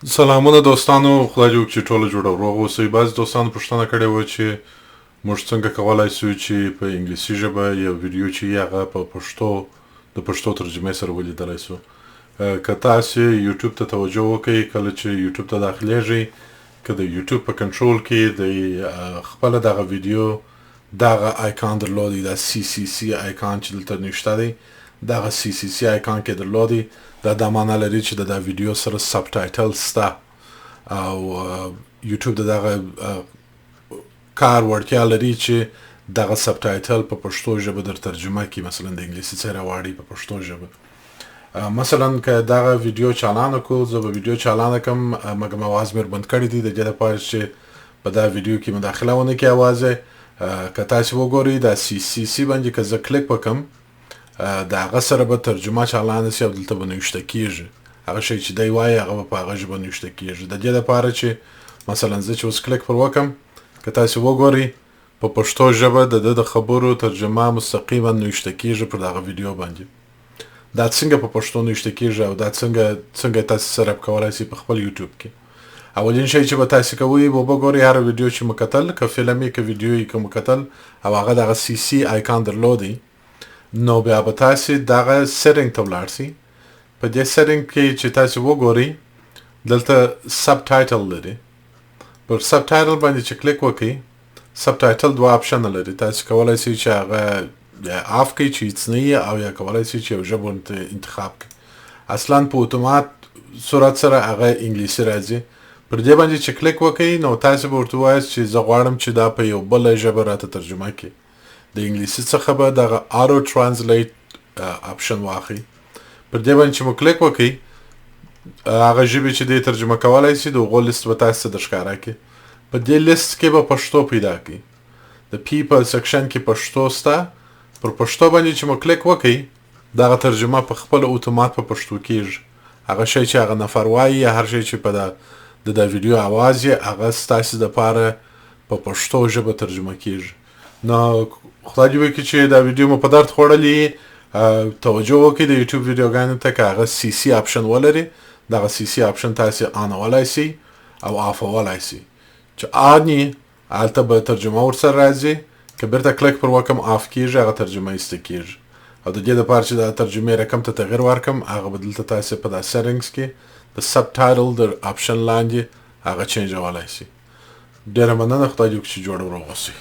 سلامونه دوستانو، خدای دې وکړي چې ټوله جوړه او روغ اوسئ. بعضې دوستانو پوښتنه کړې وه چې موږ څنګه کولی شو چې په انګلیسي ژبه یو ویډیو چې وي هغه په پښتو د پښتو ترجمې سره ولیدلی سو. که تاسې یوټیوب ته توجه وکئ، کله چې یوټیوب ته داخلیږئ، که د یوټیوب په کنټرول کې د خپله دغه ویډیو دغه آیکان درلودی، دا CCC آیکان چې دلته نشته دی، دغه CCC آیکان کې درلودی، دا معنا لري چې د دا ویډیو سره سب ټایټل سته او یوټیوب د دغه کار وړتیا لري چې دغه سب ټایټل په پښتو ژبه در ترجمه کړي، مثلا د انګلیسي څخه راواړي په پښتو ژبه. مثلا که دغه ویډیو چالانه کړو، زه به ویډیو چالانه کړم، مګر اواز مې بند کړی دی د دې لپاره چې په دا ویډیو کې مداخله ونه کړي اوازه. که تاسې وګورئ دا CCC باندې که زه کلیک وکړم، د هغه سره به ترجمه چالانه سي او دلته به نوشته کېږي هغه شی چې دی وایي، هغه به په هغه ژبه نوشته کېږي. د دې لپاره چې مثلا زه چې اوس کلیک پر وکړم، که تاسې وګورئ په پښتو ژبه د ده د خبرو ترجمه مستقیما نوشته کېږي پر دغه ویډیو باندې. دا څنګه په پښتو نوشته کېږي او دا څنګه تاسې سره کولی سئ په خپل یوټیوب کې. اولین شی چې به تاسې کوئ، به وګورئ هره ویډیو چې مو کتل، که فلم یې که ویډیو یې که مو کتل او هغه دغه CC آیکان درلودی، نو بیا به تاسې دغه سیټینګ ته ولاړ سئ. په دې سیټینګ کې چې تاسې وګورئ، دلته سب ټایټل لري. پر سب ټایټل باندې چې کلیک وکړئ، سب ټایټل دوه آپشنه لري. تاسې کولی سئ چې هغه آف کړئ چې هیڅ نه وي، او یا کولی سئ چې یو ژبه انتخاب کړئ. اصلا په اتومات صورت سره هغه انګلیسي راځي. پر دې باندې چې کلیک وکړئ، نو تاسې به ورته ووایاست چې زه غواړم چې دا په یو بله ژبه راته ترجمه کړي. د انګلیسي څخه به دغه آرو ټرانسلیټ آپشن واخلئ. پر دې باندې چې مو کلیک وکړئ، هغه ژبې چې دی ترجمه کولی سي، د هغو لیست به تاسې ته در ښکاره کړي. په دې لیست کې به پښتو پیدا کړئ. د پی په سیکشن کې پښتو سته. پر پښتو باندې چې مو کلیک وکړئ، دغه ترجمه په خپله اتومات په پښتو کېږي. هغه شی چې هغه نفر وایي یا هر شی چې په د ویډیو اواز یې، هغه ستاسې دپاره په پښتو ژبه ترجمه کېږي. نو خدای دې وکړي چې دا ویډیو مو په درد خوړلي. توجه وکړئ د یوټیوب ویډیوګانو ته، که هغه CC آپشن ولري، دغه CC آپشن تاسې آنولی سئ او آفولی سئ. چې آن یې، هلته به ترجمه ورسره راځي. که بیرته کلیک پر وکړم، آف کېږي، هغه ترجمه ایسته کېږي. او د دې دپاره چې د ترجمې رقم ته تغیر ورکړم، هغه به دلته تاسې په دا سیټینګز کې د سب ټایټل د آپشن لاندې هغه چینجولی سي. ډېره مننه، خدای دې وکړي چې جوړ او روغ اوسئ.